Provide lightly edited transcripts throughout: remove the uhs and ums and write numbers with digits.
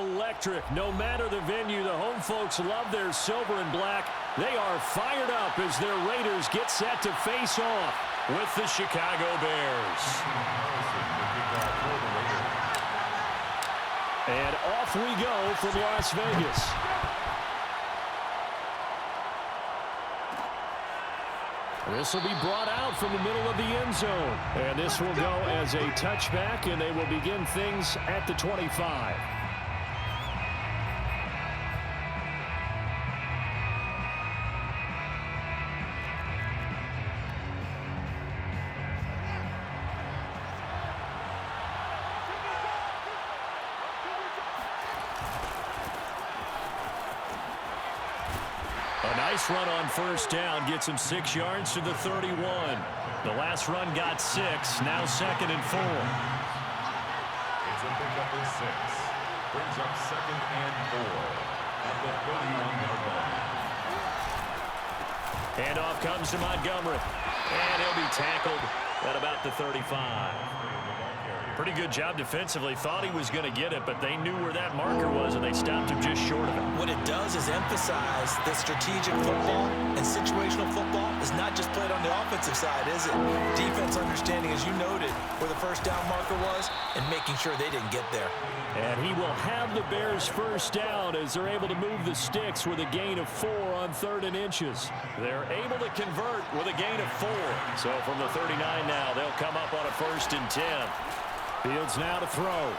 electric. No matter the venue, the home folks love their silver and black. They are fired up as their Raiders get set to face off with the Chicago Bears. And off we go from Las Vegas. This will be brought out from the middle of the end zone. And this will go as a touchback, and they will begin things at the 25. Nice run on first down. Gets him 6 yards to the 31. The last run got 6. Now 2nd and 4. It's a pickup of 6. Brings up 2nd and 4 at the 31-yard line. And off comes to Montgomery. And he'll be tackled at about the 35. Pretty good job defensively. Thought he was going to get it, but they knew where that marker was, and they stopped him just short of it. What it does is emphasize that strategic football and situational football is not just played on the offensive side, is it? Defense understanding, as you noted, where the first down marker was and making sure they didn't get there. And he will have the Bears first down as they're able to move the sticks with a gain of 4 on 3rd and inches. They're able to convert with a gain of 4. So from the 39 now, they'll come up on a 1st and 10. Fields now to throw.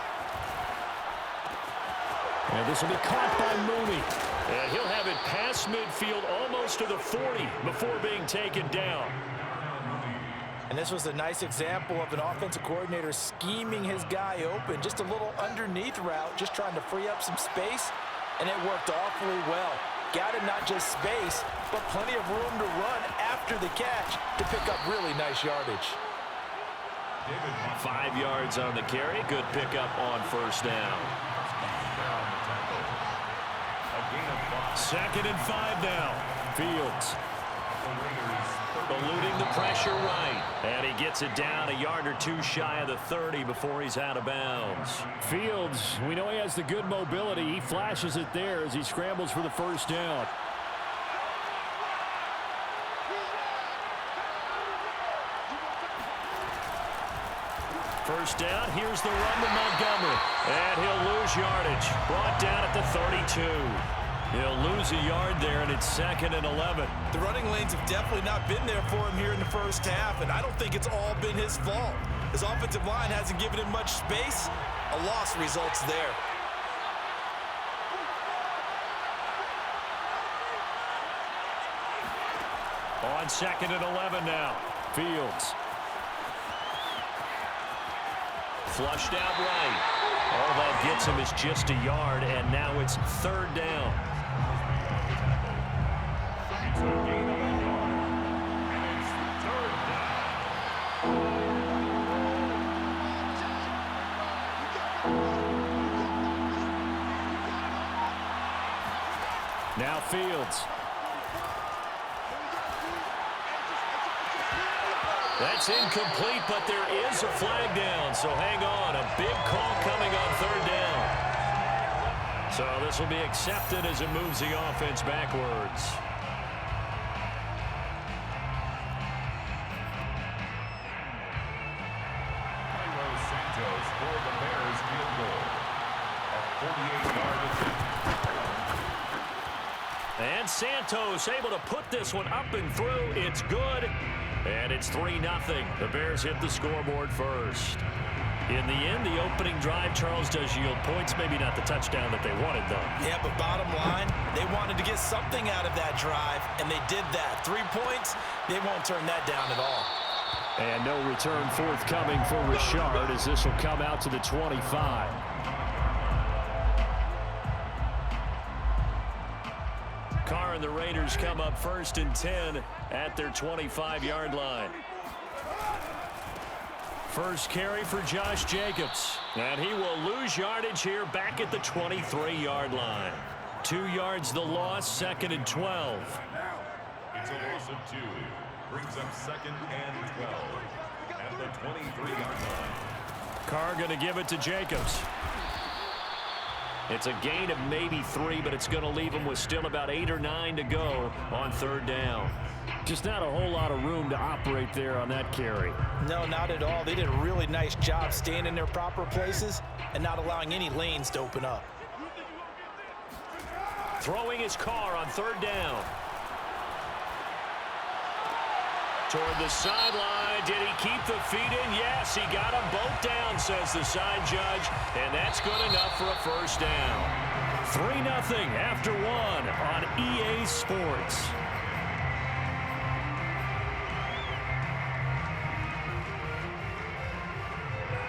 And this will be caught by Mooney. And he'll have it past midfield almost to the 40 before being taken down. And this was a nice example of an offensive coordinator scheming his guy open. Just a little underneath route, just trying to free up some space. And it worked awfully well. Got him not just space, but plenty of room to run after the catch to pick up really nice yardage. 5 yards on the carry. Good pickup on first down. 2nd and 5 now. Fields eluding the pressure right. And he gets it down a yard or 2 shy of the 30 before he's out of bounds. Fields, we know he has the good mobility. He flashes it there as he scrambles for the first down. First down, here's the run to Montgomery. And he'll lose yardage. Brought down at the 32. He'll lose a yard there, and it's 2nd and 11. The running lanes have definitely not been there for him here in the first half, and I don't think it's all been his fault. His offensive line hasn't given him much space. A loss results there. On 2nd and 11 now. Fields. Flushed out right. All that gets him is just a yard, and now it's 3rd down. Now Fields. That's incomplete, but there is a flag down, so hang on. A big call coming on 3rd down. So this will be accepted as it moves the offense backwards. Santos for the Bears field goal. A 48-yard attempt. And Santos able to put this one up and through. It's good. And it's 3-0. The Bears hit the scoreboard first. In the end, the opening drive, Charles, does yield points. Maybe not the touchdown that they wanted, though. Yeah, but bottom line, they wanted to get something out of that drive, and they did that. 3 points, they won't turn that down at all. And no return forthcoming for Richard as this will come out to the 25. Carr and the Raiders come up 1st and 10 at their 25-yard line. First carry for Josh Jacobs. And he will lose yardage here back at the 23-yard line. 2 yards the loss, 2nd and 12. It's a loss of 2. Brings up 2nd and 12 at the 23-yard line. Carr going to give it to Jacobs. It's a gain of maybe 3, but it's going to leave them with still about 8 or 9 to go on 3rd down. Just not a whole lot of room to operate there on that carry. No, not at all. They did a really nice job staying in their proper places and not allowing any lanes to open up. Throwing his car on 3rd down. Toward the sideline. Did he keep the feet in? Yes, he got them both down, says the side judge. And that's good enough for a 1st down. 3-0 after 1 on EA Sports.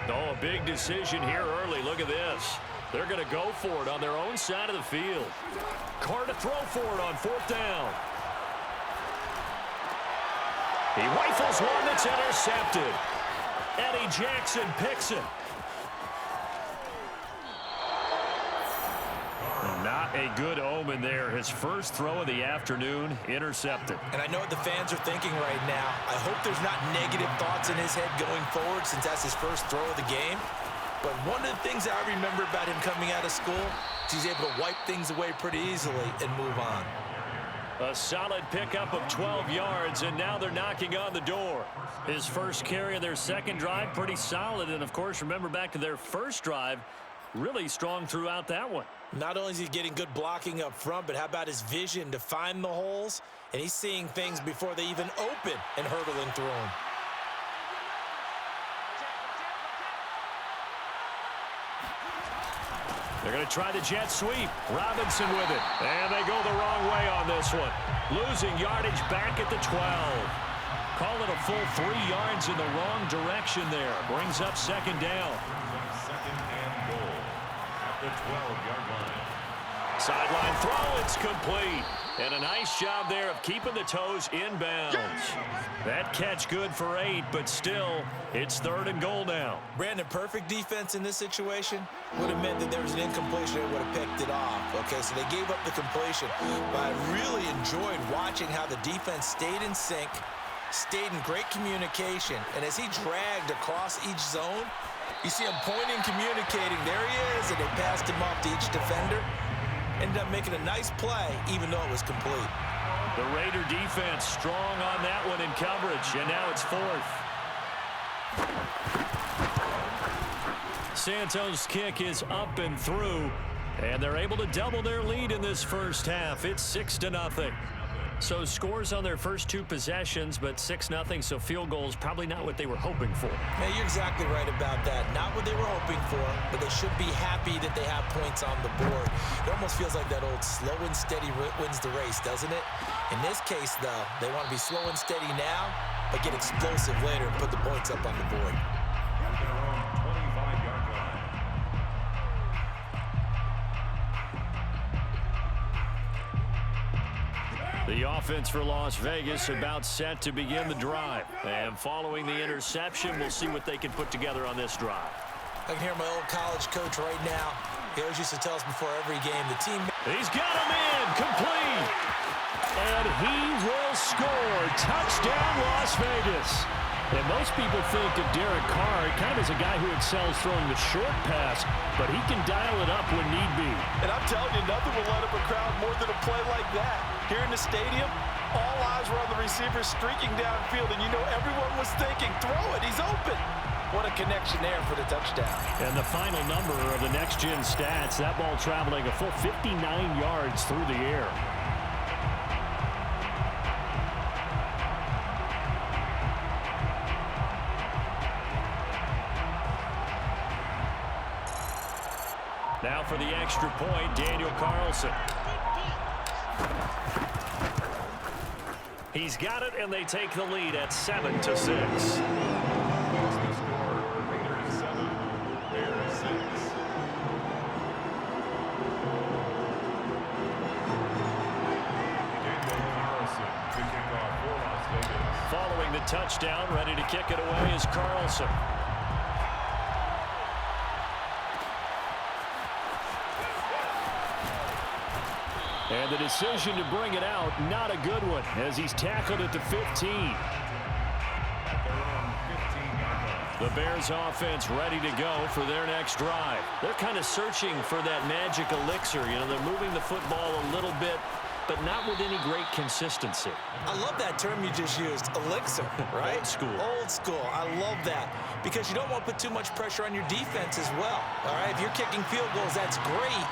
Oh, a big decision here early. Look at this. They're going to go for it on their own side of the field. Carr to throw for it on 4th down. He rifles one that's intercepted. Eddie Jackson picks it. Not a good omen there. His first throw of the afternoon, intercepted. And I know what the fans are thinking right now. I hope there's not negative thoughts in his head going forward since that's his first throw of the game. But one of the things I remember about him coming out of school is he's able to wipe things away pretty easily and move on. A solid pickup of 12 yards, and now they're knocking on the door. His first carry of their second drive, pretty solid. And, of course, remember back to their first drive, really strong throughout that one. Not only is he getting good blocking up front, but how about his vision to find the holes? And he's seeing things before they even open and hurdling through them. They're going to try the jet sweep. Robinson with it. And they go the wrong way on this one. Losing yardage back at the 12. Call it a full 3 yards in the wrong direction there. Brings up 2nd down. 2nd and goal at the 12-yard line. Sideline throw, it's complete. And a nice job there of keeping the toes inbounds. That catch good for 8, but still, it's 3rd and goal now. Brandon, perfect defense in this situation would have meant that there was an incompletion that would have picked it off. Okay, so they gave up the completion. But I really enjoyed watching how the defense stayed in sync, stayed in great communication, and as he dragged across each zone, you see him pointing, communicating. There he is, and they passed him off to each defender. Ended up making a nice play, even though it was complete. The Raider defense strong on that one in coverage, and now it's 4th. Santos' kick is up and through, and they're able to double their lead in this first half. It's 6-0. So scores on their first 2 possessions, but 6-0, so field goals probably not what they were hoping for. Yeah, you're exactly right about that. Not what they were hoping for, but they should be happy that they have points on the board. It almost feels like that old slow and steady wins the race, doesn't it? In this case, though, they want to be slow and steady now, but get explosive later and put the points up on the board. At their own 25-yard line. The offense for Las Vegas about set to begin the drive. And following the interception, we'll see what they can put together on this drive. I can hear my old college coach right now. He always used to tell us before every game, the team... He's got him in, complete. And he will score. Touchdown, Las Vegas. And most people think of Derek Carr kind of as a guy who excels throwing the short pass, but he can dial it up when need be. And I'm telling you, nothing will light up a crowd more than a play like that. Here in the stadium, all eyes were on the receiver streaking downfield, and you know everyone was thinking, throw it, he's open. What a connection there for the touchdown. And the final number of the next-gen stats, that ball traveling a full 59 yards through the air. Now for the extra point, Daniel Carlson. He's got it, and they take the lead at 7-6. The score, Raiders 7, Bears 6. Daniel Carlson to kick off for Las Vegas. Following the touchdown, ready to kick it away is Carlson. And the decision to bring it out, not a good one, as he's tackled at the 15. At their own 15-yard line. The Bears offense ready to go for their next drive. They're kind of searching for that magic elixir. You know, they're moving the football a little bit, but not with any great consistency. I love that term you just used, elixir, right? Old school. Old school. I love that because you don't want to put too much pressure on your defense as well. All right, if you're kicking field goals, that's great,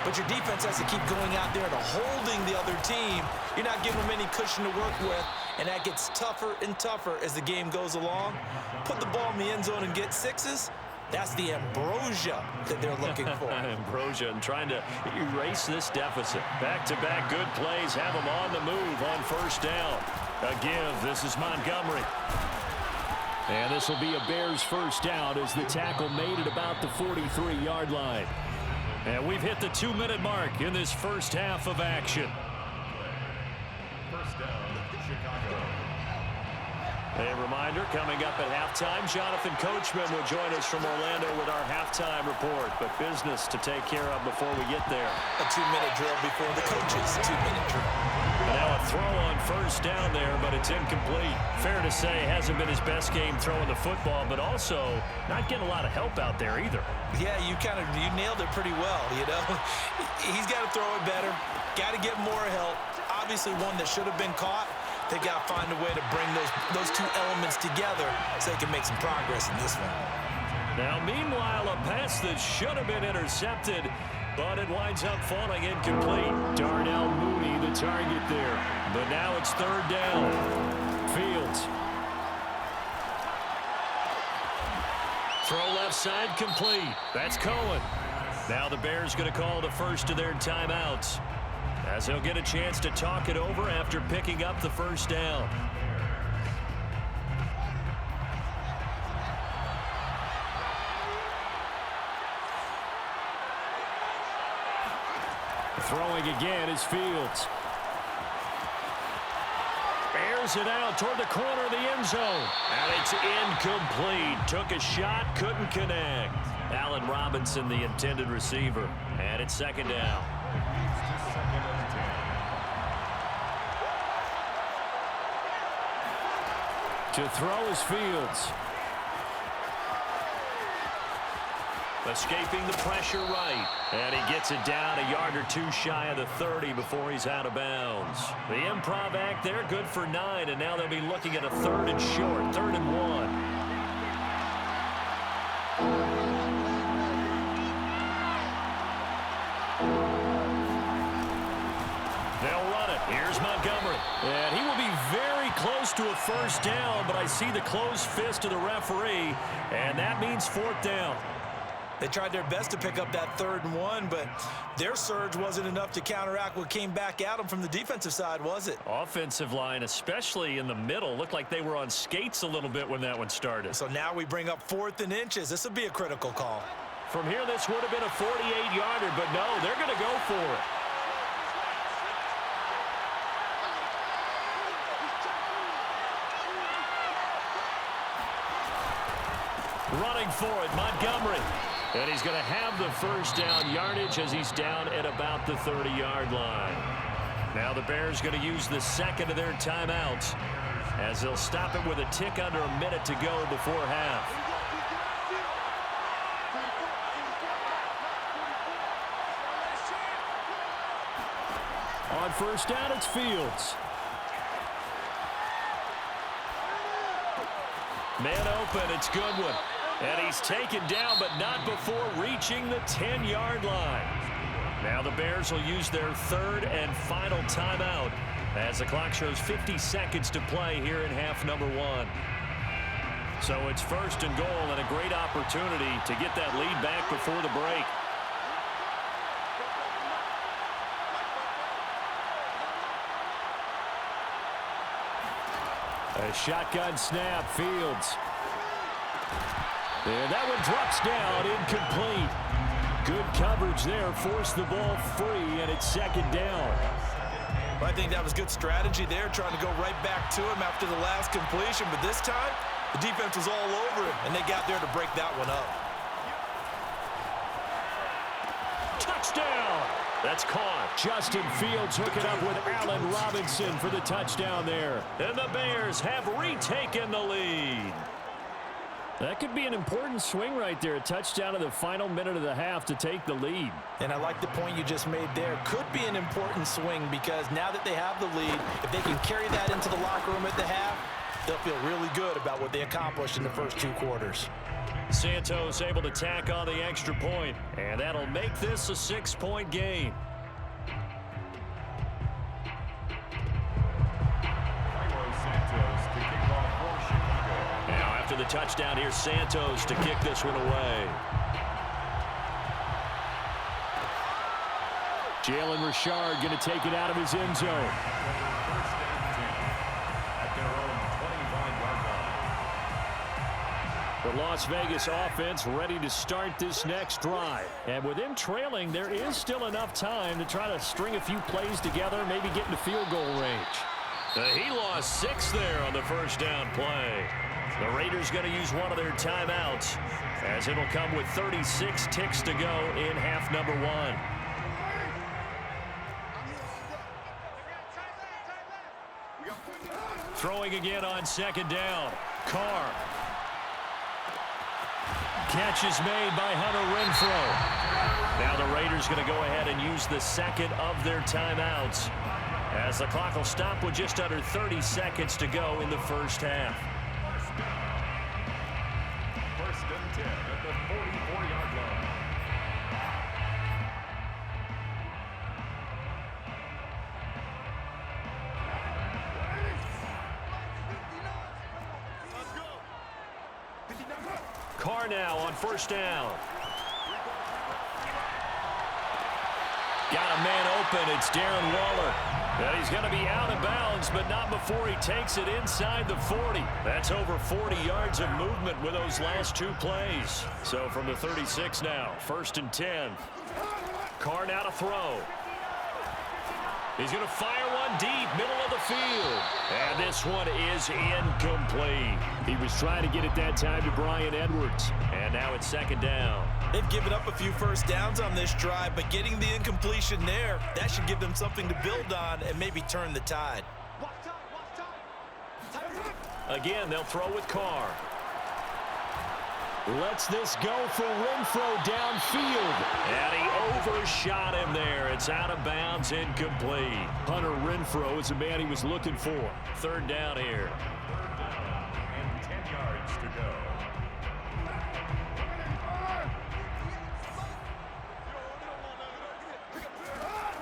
but your defense has to keep going out there to holding the other team. You're not giving them any cushion to work with, and that gets tougher and tougher as the game goes along. Put the ball in the end zone and get sixes. That's the ambrosia that they're looking for. Ambrosia and trying to erase this deficit. Back-to-back good plays have them on the move on first down. A give. This is Montgomery. And this will be a Bears first down as the tackle made at about the 43-yard line. And we've hit the 2-minute mark in this first half of action. First down, Chicago. A reminder, coming up at halftime, Jonathan Coachman will join us from Orlando with our halftime report. But business to take care of before we get there. A 2-minute drill before the coaches' 2-minute drill. Now a throw on first down there, but it's incomplete. Fair to say, hasn't been his best game throwing the football, but also not getting a lot of help out there either. Yeah, you nailed it pretty well, you know. He's got to throw it better, got to get more help. Obviously one that should have been caught. They've got to find a way to bring those two elements together so they can make some progress in this one. Now, meanwhile, a pass that should have been intercepted, but it winds up falling incomplete. Darnell Mooney, the target there. But now it's third down. Fields. Throw left side complete. That's Cohen. Now the Bears going to call the first of their timeouts, as he'll get a chance to talk it over after picking up the first down. Throwing again is Fields. Airs it out toward the corner of the end zone. And it's incomplete. Took a shot, couldn't connect. Allen Robinson, the intended receiver. And it's second down. To throw is Fields. Escaping the pressure right. And he gets it down a yard or two shy of the 30 before he's out of bounds. The improv act there, good for 9, and now they'll be looking at a third and short, 3rd and 1. They'll run it. Here's Montgomery. And he will be very close to a first down, but I see the closed fist of the referee, and that means 4th down. They tried their best to pick up that 3rd and 1, but their surge wasn't enough to counteract what came back at them from the defensive side, was it? Offensive line, especially in the middle, looked like they were on skates a little bit when that one started. So now we bring up 4th and inches. This will be a critical call. From here, this would have been a 48-yarder, but no, they're going to go for it. Running for it, Montgomery. And he's going to have the first down yardage as he's down at about the 30-yard line. Now the Bears going to use the second of their timeouts as they'll stop it with a tick under a minute to go before half. On first down, it's Fields. Man open, it's Goodwin. And he's taken down, but not before reaching the 10-yard line. Now the Bears will use their 3rd and final timeout as the clock shows 50 seconds to play here in half number 1. So it's 1st and goal and a great opportunity to get that lead back before the break. A shotgun snap, Fields. And that one drops down, incomplete. Good coverage there, forced the ball free, and it's 2nd down. Well, I think that was good strategy there, trying to go right back to him after the last completion. But this time, the defense was all over him, and they got there to break that one up. Touchdown! That's caught. Justin Fields hooking up with Allen Robinson for the touchdown there. And the Bears have retaken the lead. That could be an important swing right there. A touchdown in the final minute of the half to take the lead. And I like the point you just made there. Could be an important swing because now that they have the lead, if they can carry that into the locker room at the half, they'll feel really good about what they accomplished in the first 2 quarters. Santos able to tack on the extra point, and that'll make this a 6-point game. Now after the touchdown, here's Santos to kick this one away. Jalen Richard going to take it out of his end zone. The Las Vegas offense ready to start this next drive. And with them trailing, there is still enough time to try to string a few plays together, maybe get into field goal range. He lost 6 there on the first down play. The Raiders going to use one of their timeouts as it'll come with 36 ticks to go in half number 1. Throwing again on second down. Carr. Catch is made by Hunter Renfrow. Now the Raiders going to go ahead and use the second of their timeouts as the clock will stop with just under 30 seconds to go in the first half. First and 10 at the 44-yard line. Carr now on first down. Got a man open. It's Darren Waller. And he's going to be out of bounds, but not before he takes it inside the 40. That's over 40 yards of movement with those last 2 plays. So from the 36 now, first and 10. Carr now to throw. He's going to fire one deep, middle of the field. And this one is incomplete. He was trying to get it that time to Bryan Edwards. And now it's second down. They've given up a few first downs on this drive, but getting the incompletion there, that should give them something to build on and maybe turn the tide. Again, they'll throw with Carr. Lets this go for Renfrow downfield. And he overshot him there. It's out of bounds, incomplete. Hunter Renfrow is the man he was looking for. Third down here. Third down and 10 yards to go.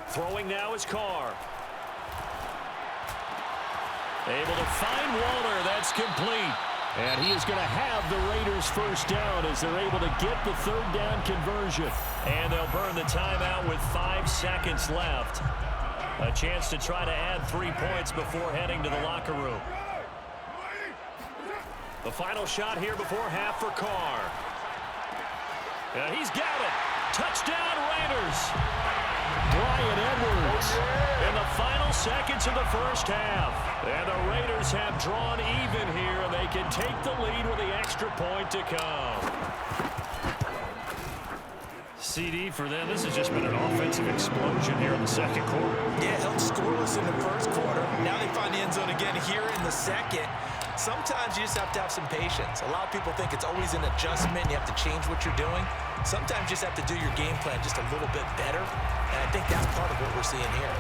Throwing now is Carr. Able to find Waller. That's complete. And he is going to have the Raiders first down as they're able to get the third down conversion. And they'll burn the timeout with 5 seconds left. A chance to try to add 3 points before heading to the locker room. The final shot here before half for Carr. And he's got it. Touchdown Raiders. Bryan Edwards. In the final seconds of the first half. And the Raiders have drawn even here, and they can take the lead with the extra point to come. CD for them. This has just been an offensive explosion here in the second quarter. Yeah, held scoreless in the first quarter. Now they find the end zone again here in the second. Sometimes you just have to have some patience. A lot of people think it's always an adjustment. You have to change what you're doing. Sometimes you just have to do your game plan just a little bit better. And I think that's part of what we're seeing here.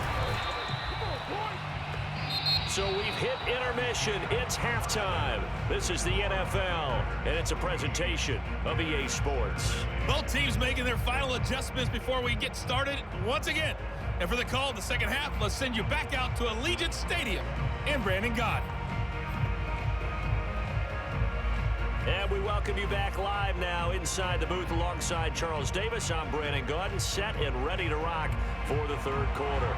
So we've hit intermission. It's halftime. This is the NFL, and it's a presentation of EA Sports. Both teams making their final adjustments before we get started once again. And for the call in the second half, let's send you back out to Allegiant Stadium in Brandon Gaudin. And we welcome you back live now inside the booth alongside Charles Davis. I'm Brandon Gaudin, set and ready to rock for the third quarter.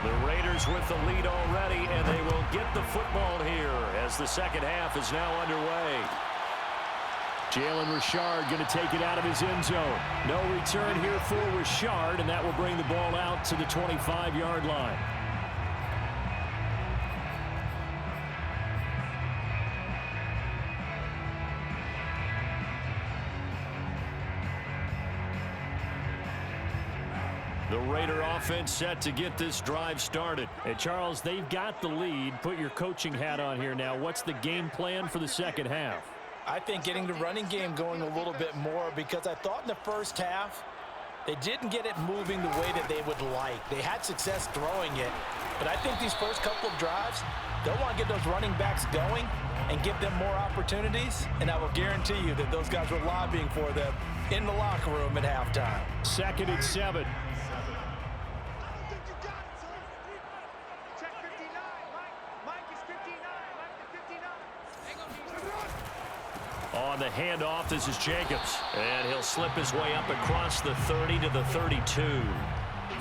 The Raiders with the lead already, and they will get the football here as the second half is now underway. Jalen Richard going to take it out of his end zone. No return here for Richard, and that will bring the ball out to the 25-yard line. The Raider offense set to get this drive started. And Charles, they've got the lead. Put your coaching hat on here now. What's the game plan for the second half? I think getting the running game going a little bit more, because I thought in the first half they didn't get it moving the way that they would like. They had success throwing it, but I think these first couple of drives, they'll want to get those running backs going and give them more opportunities, and I will guarantee you that those guys were lobbying for them in the locker room at halftime. 2nd and 7. On the handoff, this is Jacobs. And he'll slip his way up across the 30 to the 32.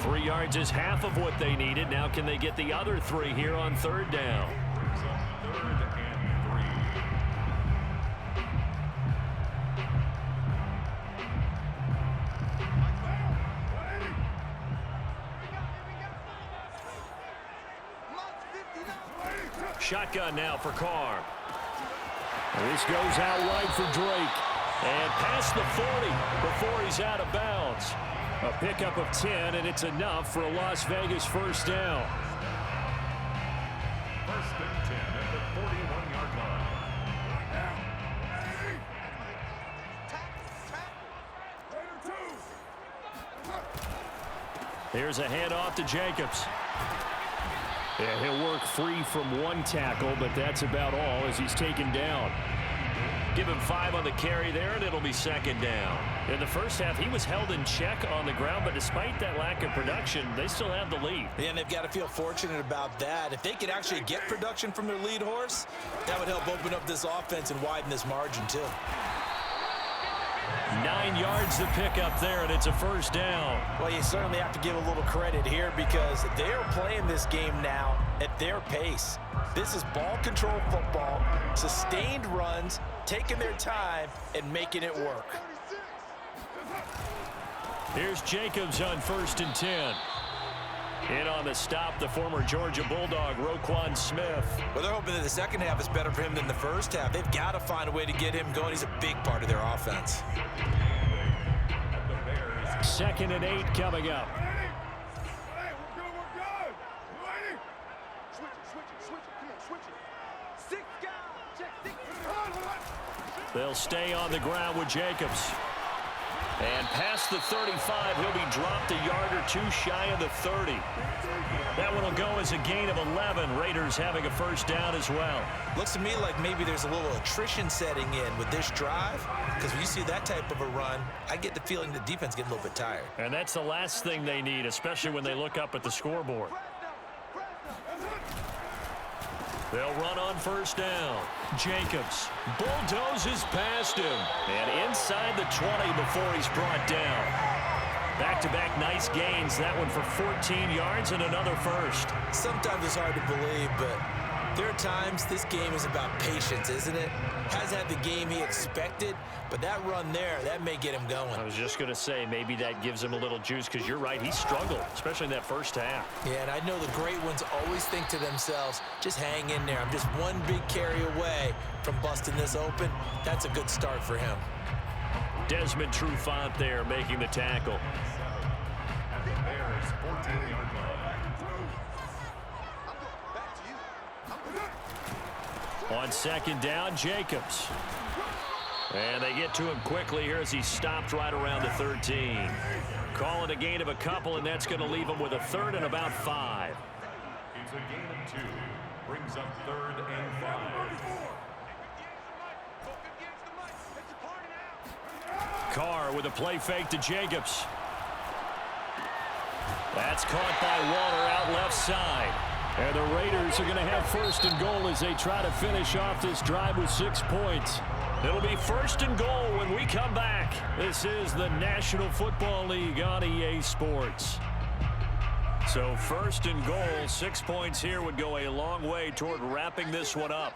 3 yards is half of what they needed. Now can they get the other 3 here on 3rd down? Shotgun now for Carr. This goes out wide for Drake. And past the 40 before he's out of bounds. A pickup of 10, and it's enough for a Las Vegas first down. 1st and 10 at the 41-yard line. Here's a handoff to Jacobs. Yeah, he'll work free from 1 tackle, but that's about all as he's taken down. Give him 5 on the carry there, and it'll be 2nd down. In the first half, he was held in check on the ground, but despite that lack of production, they still have the lead. Yeah, and they've got to feel fortunate about that. If they could actually get production from their lead horse, that would help open up this offense and widen this margin too. 9 yards to pick up there, and it's a first down. Well, you certainly have to give a little credit here because they're playing this game now at their pace. This is ball control football, sustained runs, taking their time and making it work. Here's Jacobs on 1st and 10. In on the stop, the former Georgia Bulldog, Roquan Smith. Well, they're hoping that the second half is better for him than the first half. They've got to find a way to get him going. He's a big part of their offense. 2nd and 8 coming up. They'll stay on the ground with Jacobs. And past the 35, he'll be dropped a yard or 2 shy of the 30. That one will go as a gain of 11. Raiders having a first down as well. Looks to me like maybe there's a little attrition setting in with this drive, because when you see that type of a run, I get the feeling the defense getting a little bit tired. And that's the last thing they need, especially when they look up at the scoreboard. They'll run on first down. Jacobs bulldozes past him. And inside the 20 before he's brought down. Back-to-back nice gains. That one for 14 yards and another first. Sometimes it's hard to believe, but there are times this game is about patience, isn't it? Hasn't had the game he expected, but that run there, that may get him going. I was just going to say, maybe that gives him a little juice, because you're right, he struggled, especially in that first half. Yeah, and I know the great ones always think to themselves, just hang in there. I'm just one big carry away from busting this open. That's a good start for him. Desmond Trufant there making the tackle. At the Bears' 14-yard line. On 2nd down, Jacobs. And they get to him quickly here as he stopped right around the 13. Calling a gain of a couple, and that's going to leave him with a 3rd and about 5. It's a gain of 2. Brings up 3rd and 5. Carr with a play fake to Jacobs. That's caught by Waller out left side. And the Raiders are going to have 1st and goal as they try to finish off this drive with 6 points. It'll be 1st and goal when we come back. This is the National Football League on EA Sports. So 1st and goal, 6 points here would go a long way toward wrapping this one up.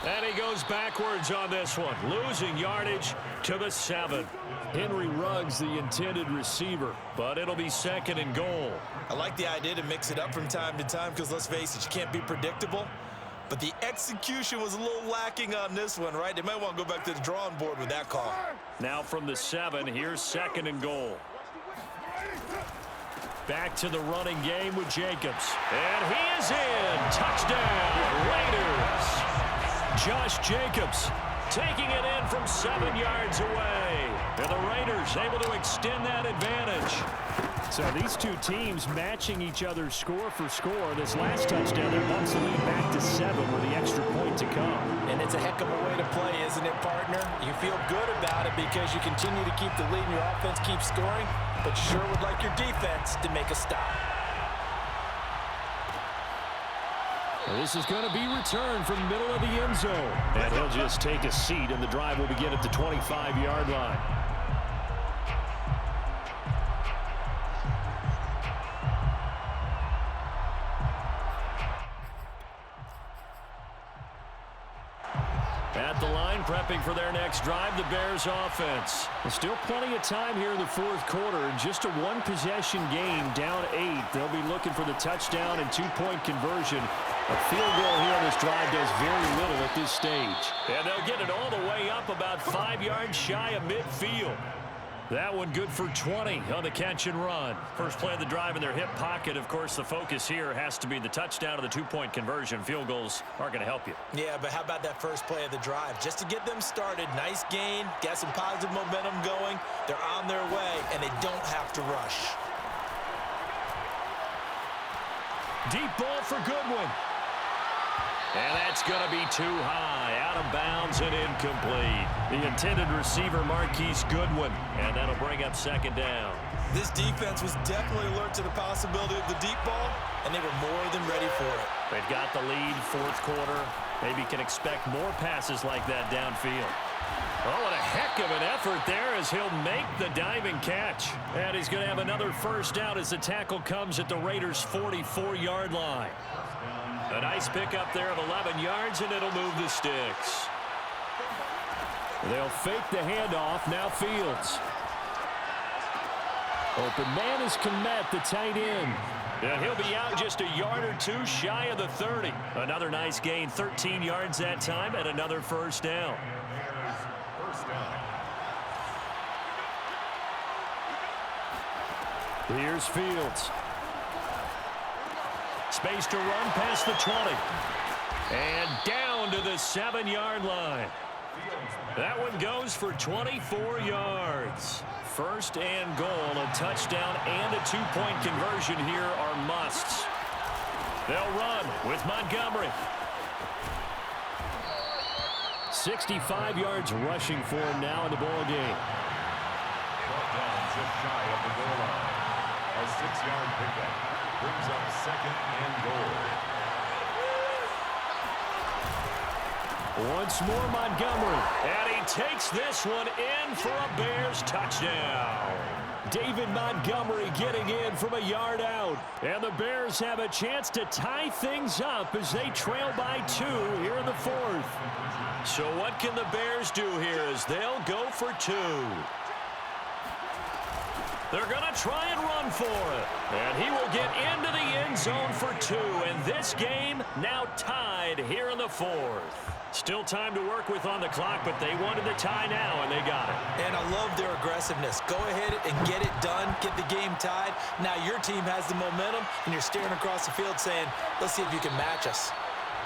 And he goes backwards on this one, losing yardage to the 7. Henry Ruggs, the intended receiver, but it'll be 2nd and goal. I like the idea to mix it up from time to time because, let's face it, you can't be predictable. but the execution was a little lacking on this one, right? They might want to go back to the drawing board with that call. Now from the 7, here's 2nd and goal. Back to the running game with Jacobs. And he is in. Touchdown, Raiders. Josh Jacobs taking it in from 7 yards away. And the Raiders able to extend that advantage. So these two teams matching each other's score for score. This last touchdown, there bumps the lead back to 7 with the extra point to come. And it's a heck of a way to play, isn't it, partner? You feel good about it because you continue to keep the lead and your offense keeps scoring, but you sure would like your defense to make a stop. This is going to be returned from the middle of the end zone. And he'll just take a seat, and the drive will begin at the 25-yard line. At the line, prepping for their next drive, the Bears offense. There's still plenty of time here in the 4th quarter. Just a 1-possession game, down 8. They'll be looking for the touchdown and 2-point conversion. A field goal here on this drive does very little at this stage. And they'll get it all the way up about 5 yards shy of midfield. That one good for 20 on the catch and run. First play of the drive in their hip pocket. Of course, the focus here has to be the touchdown or the 2-point conversion. Field goals aren't going to help you. Yeah, but how about that first play of the drive? Just to get them started, nice gain, got some positive momentum going. They're on their way, and they don't have to rush. Deep ball for Goodwin. And that's going to be too high, out of bounds and incomplete. The intended receiver, Marquise Goodwin, and that'll bring up 2nd down. This defense was definitely alert to the possibility of the deep ball, and they were more than ready for it. They've got the lead, 4th quarter. Maybe can expect more passes like that downfield. Oh, and a heck of an effort there as he'll make the diving catch. And he's going to have another first down as the tackle comes at the Raiders' 44-yard line. A nice pickup there of 11 yards, and it'll move the sticks. They'll fake the handoff. Now Fields. Open man is Kmet, the tight end. And he'll be out just a yard or 2 shy of the 30. Another nice gain, 13 yards that time, and another first down. Here's Fields. Space to run past the 20. And down to the 7-yard line. That one goes for 24 yards. First and goal, a touchdown and a 2-point conversion here are musts. They'll run with Montgomery. 65 yards rushing for him now in the ball game. Brought down just shy of the goal line. A 6-yard pickup brings up 2nd and goal. Once more Montgomery. And he takes this one in for a Bears touchdown. David Montgomery getting in from a yard out. And the Bears have a chance to tie things up as they trail by 2 here in the 4th. So what can the Bears do here as they'll go for 2? They're going to try and run for it. And he will get into the end zone for 2. And this game now tied here in the 4th. Still time to work with on the clock, but they wanted the tie now, and they got it. And I love their aggressiveness. Go ahead and get it done, get the game tied. Now your team has the momentum, and you're staring across the field saying, let's see if you can match us.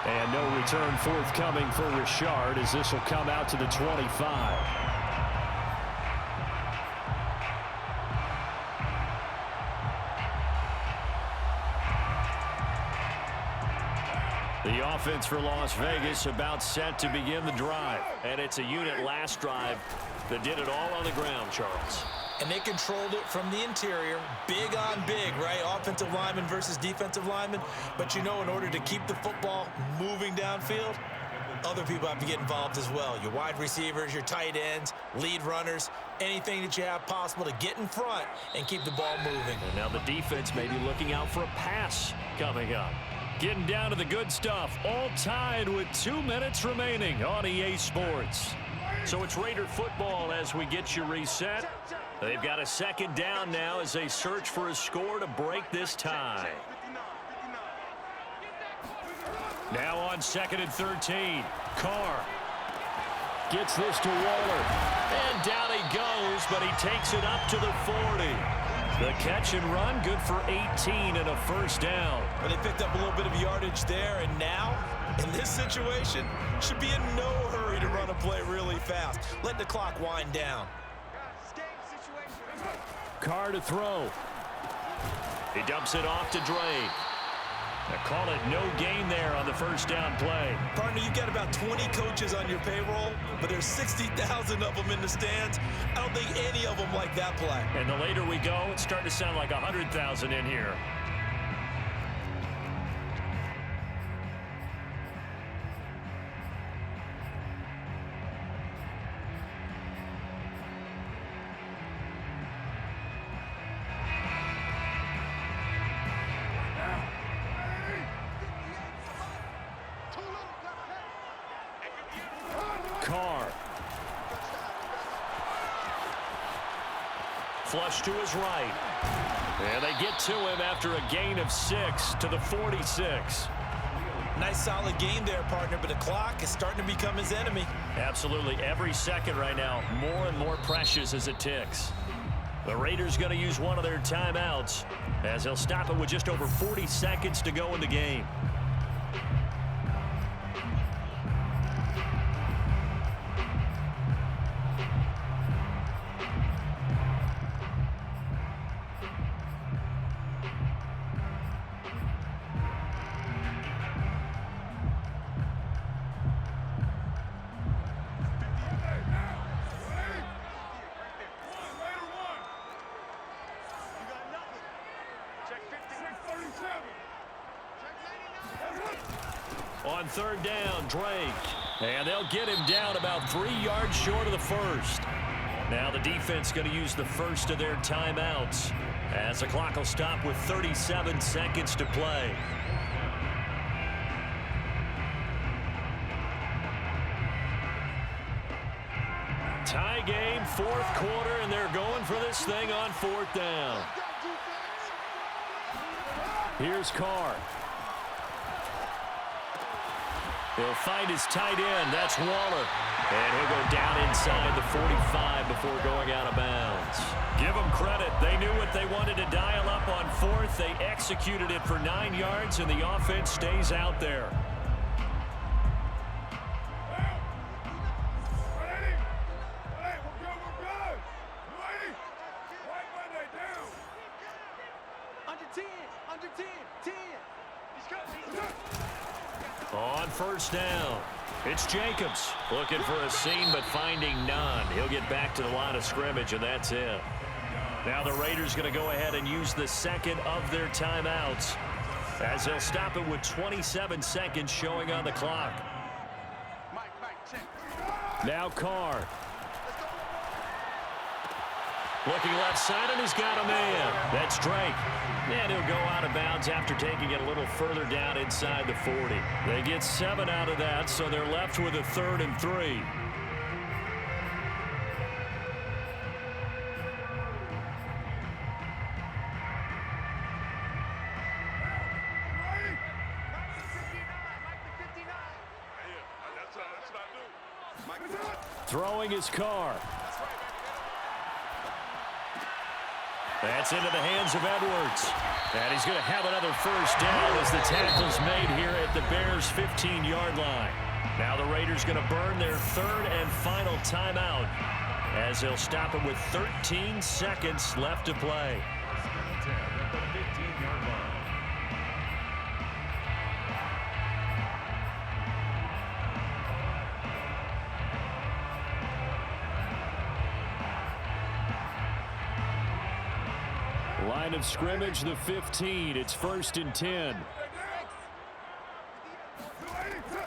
And no return forthcoming for Richard as this will come out to the 25. The offense for Las Vegas about set to begin the drive. And it's a unit last drive that did it all on the ground, Charles. And they controlled it from the interior. Big on big, right? Offensive lineman versus defensive lineman. But you know, in order to keep the football moving downfield, other people have to get involved as well. Your wide receivers, your tight ends, lead runners, anything that you have possible to get in front and keep the ball moving. And now the defense may be looking out for a pass coming up. Getting down to the good stuff, all tied with 2 minutes remaining on EA Sports. So it's Raider football as we get you reset. They've got a 2nd down now as they search for a score to break this tie. Now on 2nd and 13. Carr gets this to Waller. And down he goes, but he takes it up to the 40. The catch and run, good for 18 and a first down. Well, they picked up a little bit of yardage there, and now, in this situation, should be in no hurry to run a play really fast. Let the clock wind down. Carr to throw. He dumps it off to Drake. They call it no gain there on the first down play. Partner, you've got about 20 coaches on your payroll, but there's 60,000 of them in the stands. I don't think any of them like that play. And the later we go, it's starting to sound like 100,000 in here. Carr. Flush to his right. And they get to him after a gain of 6 to the 46. Nice solid game there, partner, but the clock is starting to become his enemy. Absolutely. Every second right now, more and more precious as it ticks. The Raiders going to use one of their timeouts as they'll stop it with just over 40 seconds to go in the game. On third down, Drake. And they'll get him down about 3 yards short of the first. Now the defense going to use the first of their timeouts as the clock will stop with 37 seconds to play. Tie game, fourth quarter, and they're going for this thing on 4th down. Here's Carr. He'll find his tight end. That's Waller. And he'll go down inside the 45 before going out of bounds. Give them credit. They knew what they wanted to dial up on 4th. They executed it for 9 yards, and the offense stays out there. On first down, it's Jacobs looking for a seam but finding none. He'll get back to the line of scrimmage, and that's it. Now the Raiders going to go ahead and use the second of their timeouts as they'll stop it with 27 seconds showing on the clock. Now Carr. Looking left side, and he's got a man. That's Drake. And he'll go out of bounds after taking it a little further down inside the 40. They get 7 out of that, so they're left with a 3rd and 3. Throwing his Carr. That's into the hands of Edwards. And he's going to have another first down as the tackle's made here at the Bears' 15-yard line. Now the Raiders going to burn their 3rd and final timeout as they'll stop it with 13 seconds left to play. Line of scrimmage, the 15. It's 1st and 10.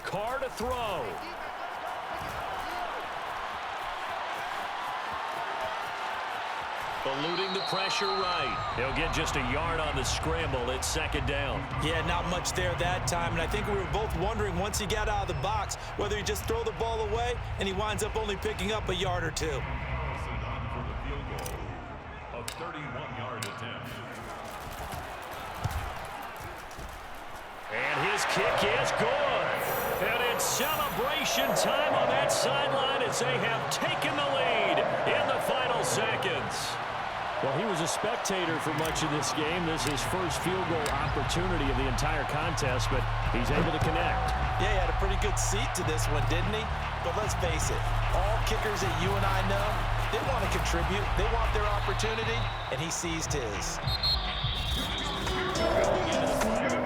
Carr to throw. Eluding the pressure right. He'll get just a yard on the scramble. It's 2nd down. Yeah, not much there that time. And I think we were both wondering once he got out of the box whether he just throw the ball away and he winds up only picking up a yard or 2. 31-yard attempt. And his kick is good. And celebration time on that sideline as they have taken the lead in the final seconds. Well, he was a spectator for much of this game. This is his first field goal opportunity of the entire contest, but he's able to connect. Yeah, he had a pretty good seat to this one, didn't he? But let's face it, all kickers that you and I know, they want to contribute. They want their opportunity, and he seized his.